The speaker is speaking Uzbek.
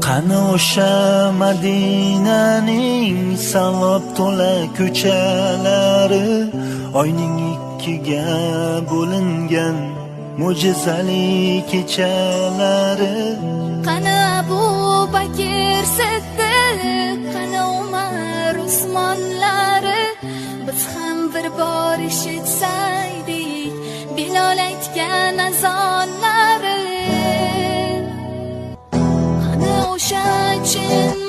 Qani o'sha Madinaning savob to'la ko'chalari, oyning ikkiga bo'lingan mo'jizali kechalari. Qani Abu Bakr Siddiq, qani Umar Usmonlari, biz ham bir bor eshitsaydik Bilol aytgan azonlari. Qani o'sha chin